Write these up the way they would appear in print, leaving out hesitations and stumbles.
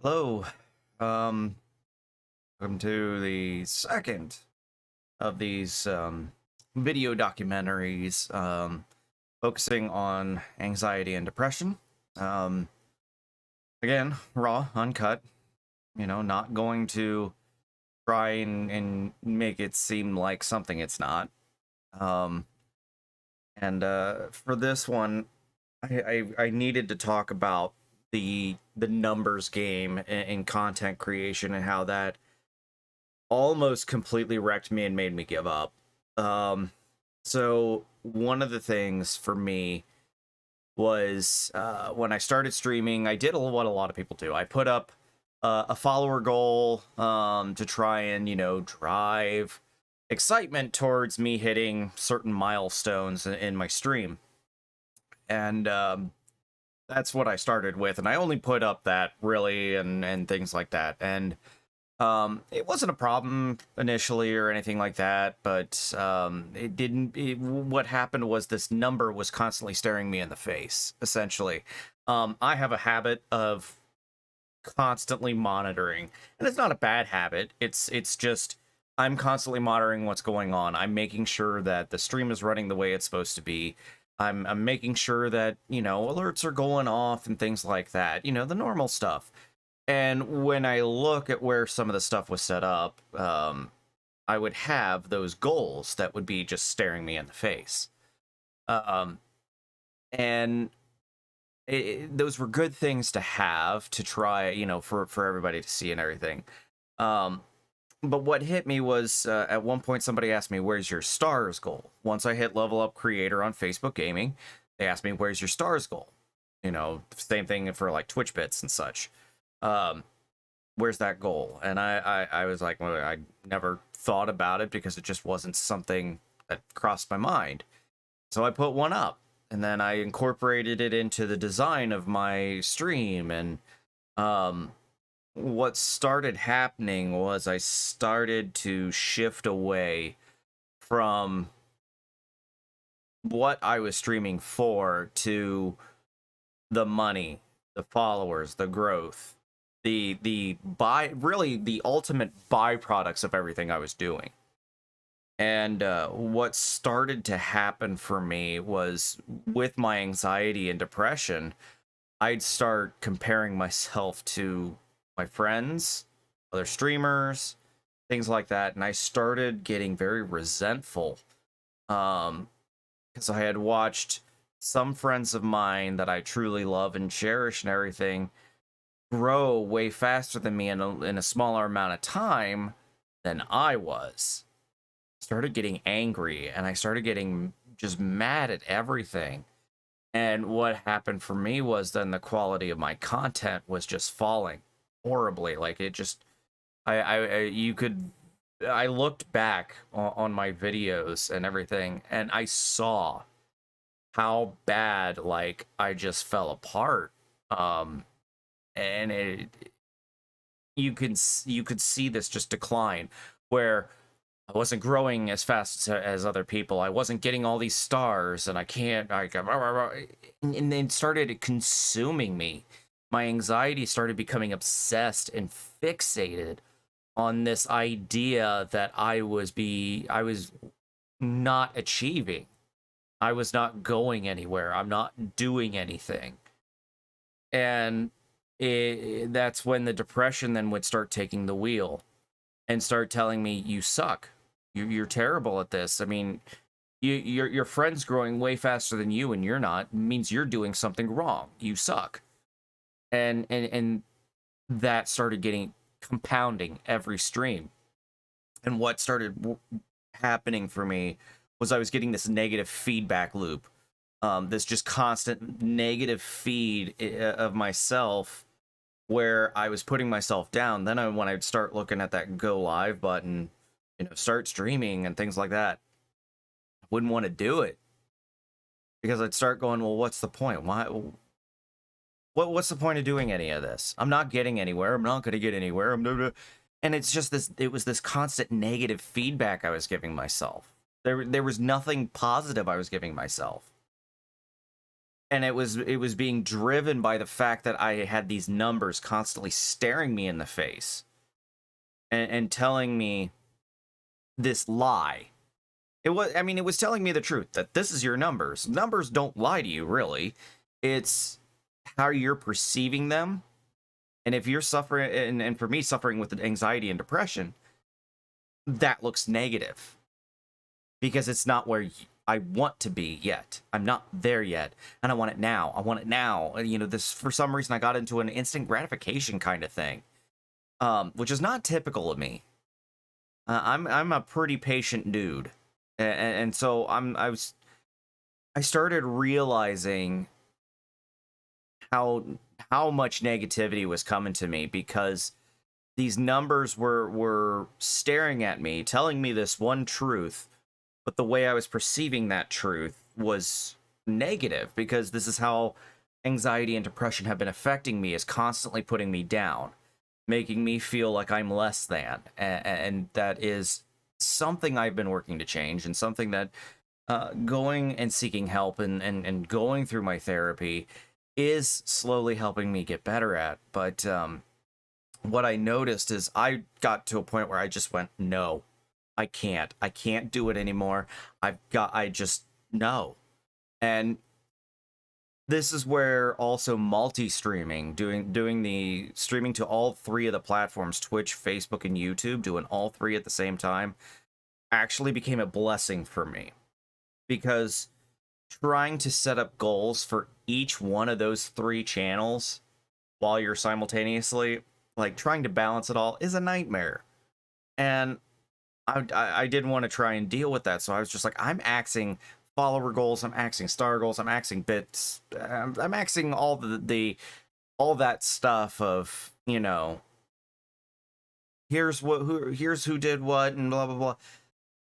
Hello. Um, Welcome to the second of these video documentaries focusing on anxiety and depression. Um, Again, raw, uncut, not going to try and make it seem like something it's not. Um, and For this one, I needed to talk about the numbers game in content creation and how that almost completely wrecked me and made me give up. Um, so one of the things for me was when I started streaming, I did what a lot of people do. I put up a follower goal to try and drive excitement towards me hitting certain milestones in my stream, and that's what I started with. And I only put up that really and things like that, and it wasn't a problem initially or anything like that, but it didn't. What happened was this number was constantly staring me in the face. Essentially, I have a habit of constantly monitoring, and it's not a bad habit. It's just I'm constantly monitoring what's going on. I'm making sure that the stream is running the way it's supposed to be. I'm making sure that alerts are going off and things like that. The normal stuff. And when I look at where some of the stuff was set up, I would have those goals that would be just staring me in the face. Um, and those were good things to have to try, for everybody to see and everything. Um, but what hit me was at one point somebody asked me, "Where's your stars goal?" Once I hit level up creator on Facebook Gaming, they asked me, "Where's your stars goal?" Same thing for like Twitch bits and such. Um, where's that goal? And I was like, well, I never thought about it because it just wasn't something that crossed my mind. So I put one up, and then I incorporated it into the design of my stream. And um, what started happening was I started to shift away from what I was streaming for to the money, the followers, the growth, really the ultimate byproducts of everything I was doing. And what started to happen for me was with my anxiety and depression, I'd start comparing myself to my friends, other streamers, things like that, and I started getting very resentful because I had watched some friends of mine that I truly love and cherish and everything grow way faster than me in a smaller amount of time than I was. Started getting angry and I started getting just mad at everything. And what happened for me was then the quality of my content was just falling horribly. Like it just, you could, I looked back on my videos and everything, and I saw how bad like I just fell apart. And you could see this just decline where I wasn't growing as fast as other people. I wasn't getting all these stars, and I can't. And then started consuming me. My anxiety started becoming obsessed and fixated on this idea that I was not achieving. I was not going anywhere. I'm not doing anything, and that's when the depression then would start taking the wheel and start telling me you suck. You're terrible at this. I mean, your friend's growing way faster than you, and you're not. Means you're doing something wrong. You suck. And that started getting compounding every stream. And what started happening for me was I was getting this negative feedback loop. This just constant negative feed of myself where I was putting myself down. Then when I'd start looking at that go live button, start streaming and things like that, I wouldn't want to do it because I'd start going, well, what's the point? What's the point of doing any of this? I'm not getting anywhere. I'm not going to get anywhere. And it's just this. It was this constant negative feedback I was giving myself. There was nothing positive I was giving myself. and it was being driven by the fact that I had these numbers constantly staring me in the face and telling me this lie. It was telling me the truth that this is your numbers. Numbers don't lie to you, really. It's how you're perceiving them. And if you're suffering, and for me, suffering with anxiety and depression, that looks negative because it's not where I want to be yet. I'm not there yet, and I want it now. I want it now. You know, this, for some reason, I got into an instant gratification kind of thing, which is not typical of me. I'm a pretty patient dude, and so I started realizing how much negativity was coming to me because these numbers were staring at me, telling me this one truth, but the way I was perceiving that truth was negative because this is how anxiety and depression have been affecting me, is constantly putting me down, making me feel like I'm less than. And that is something I've been working to change, and something that going and seeking help and going through my therapy is slowly helping me get better at. But what I noticed is I got to a point where I just went, no, I can't do it anymore. I just, no. And this is where also multi-streaming, doing the streaming to all three of the platforms, Twitch, Facebook, and YouTube, doing all three at the same time, actually became a blessing for me. Because trying to set up goals for each one of those three channels while you're simultaneously, like, trying to balance it all is a nightmare. And I didn't want to try and deal with that, so I was just like, I'm axing follower goals, I'm axing star goals, I'm axing bits, I'm axing all all that stuff of, you know, here's who did what and blah blah blah,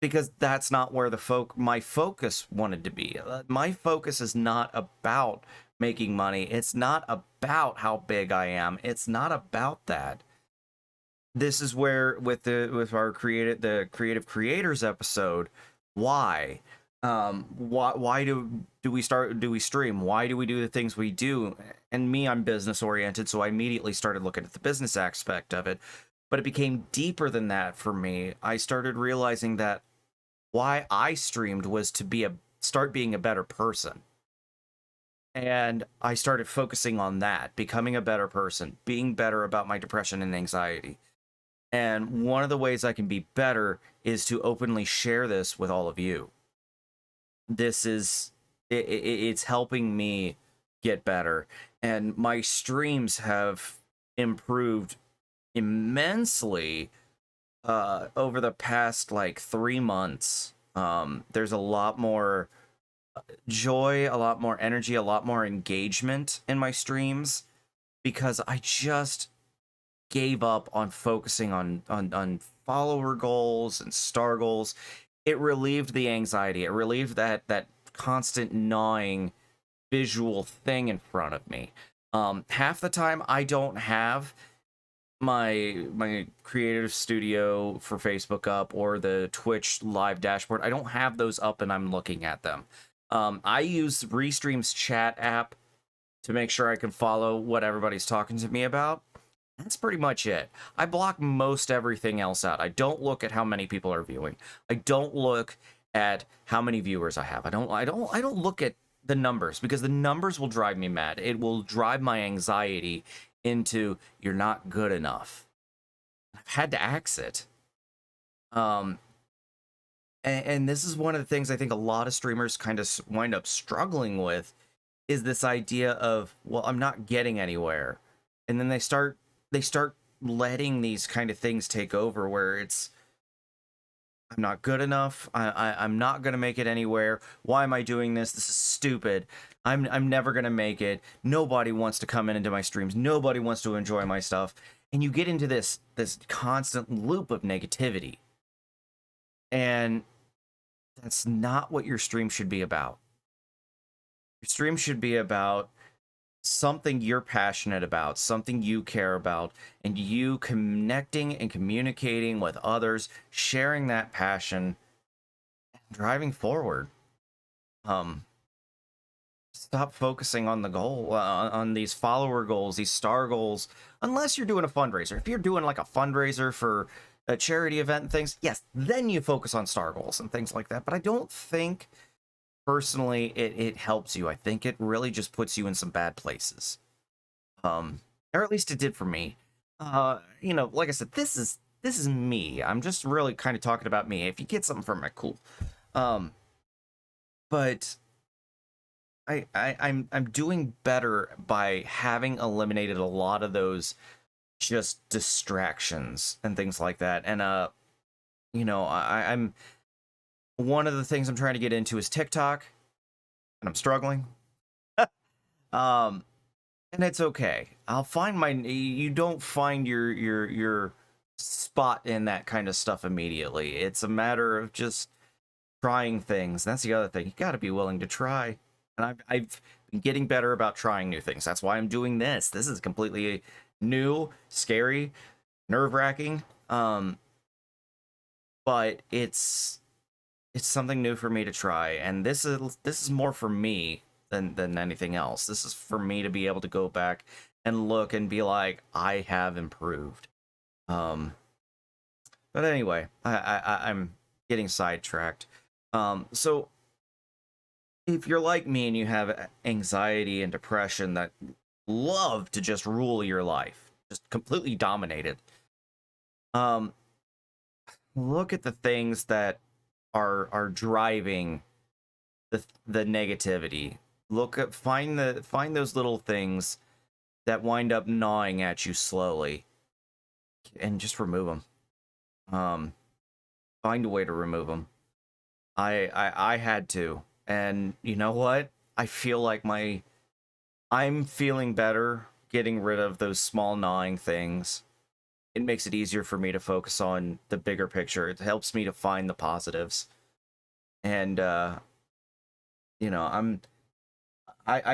because that's not where my focus wanted to be. My focus is not about making money. It's not about how big I am. It's not about that. This is where with our creative creators episode, why do we stream? Why do we do the things we do? And me, I'm business oriented, so I immediately started looking at the business aspect of it. But it became deeper than that for me. I started realizing that why I streamed was to start being a better person. And I started focusing on that, becoming a better person, being better about my depression and anxiety. And one of the ways I can be better is to openly share this with all of you. This is, it's helping me get better. And my streams have improved immensely over the past like 3 months. There's a lot more joy, a lot more energy, a lot more engagement in my streams because I just gave up on focusing on follower goals and star goals. It relieved the anxiety. It relieved that constant gnawing visual thing in front of me. Half the time I don't have my creative studio for Facebook up or the Twitch live dashboard. I don't have those up and I'm looking at them. I use Restream's chat app to make sure I can follow what everybody's talking to me about. That's pretty much it. I block most everything else out. I don't look at how many people are viewing. I don't look at how many viewers I have. I don't look at the numbers because the numbers will drive me mad. It will drive my anxiety into you're not good enough. I've had to axe it. And this is one of the things I think a lot of streamers kind of wind up struggling with is this idea of, well, I'm not getting anywhere. And then they start letting these kind of things take over where it's, I'm not good enough. I'm not going to make it anywhere. Why am I doing this? This is stupid. I'm never going to make it. Nobody wants to come into my streams. Nobody wants to enjoy my stuff. And you get into this constant loop of negativity. And that's not what your stream should be about. Your stream should be about something you're passionate about, something you care about, and you connecting and communicating with others, sharing that passion, and driving forward. stop focusing on the goal, on these follower goals, these star goals, unless you're doing a fundraiser. If you're doing like a fundraiser for a charity event and things, yes, then you focus on star goals and things like that. But I don't think personally it helps you. I think it really just puts you in some bad places. Or at least it did for me. Like I said, this is me. I'm just really kind of talking about me. If you get something from it, cool. Um, but I'm doing better by having eliminated a lot of those just distractions and things like that. And I'm one of the things I'm trying to get into is TikTok, and I'm struggling. um, and it's okay. I'll find my. You don't find your spot in that kind of stuff immediately. It's a matter of just trying things. That's the other thing. You got to be willing to try. And I've been getting better about trying new things. That's why I'm doing this. This is completely new, scary, nerve-wracking. But it's something new for me to try, and this is more for me than anything else. This is for me to be able to go back and look and be like, I have improved. Um, but anyway, I'm getting sidetracked. So if you're like me and you have anxiety and depression that love to just rule your life, just completely dominate it, um, look at the things that are driving the negativity. Look at find those little things that wind up gnawing at you slowly, and just remove them. Find a way to remove them. I had to, and you know what? I feel like I'm feeling better getting rid of those small gnawing things. It makes it easier for me to focus on the bigger picture. It helps me to find the positives. And I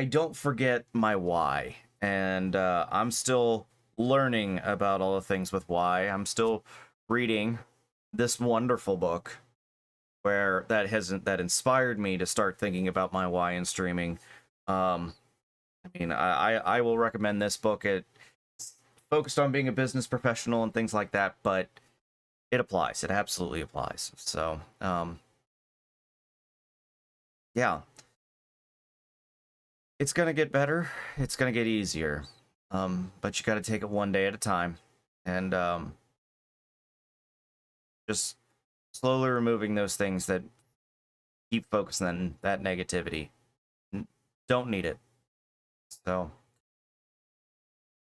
don't forget my why. And I'm still learning about all the things with why. I'm still reading this wonderful book where that inspired me to start thinking about my why in streaming. I will recommend this book. It's focused on being a business professional and things like that, but it applies. It absolutely applies. So, yeah, it's gonna get better. It's gonna get easier. But you got to take it one day at a time, and just slowly removing those things that keep focusing on that negativity. Don't need it. So,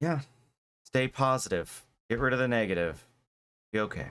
yeah, stay positive. Get rid of the negative. Be okay.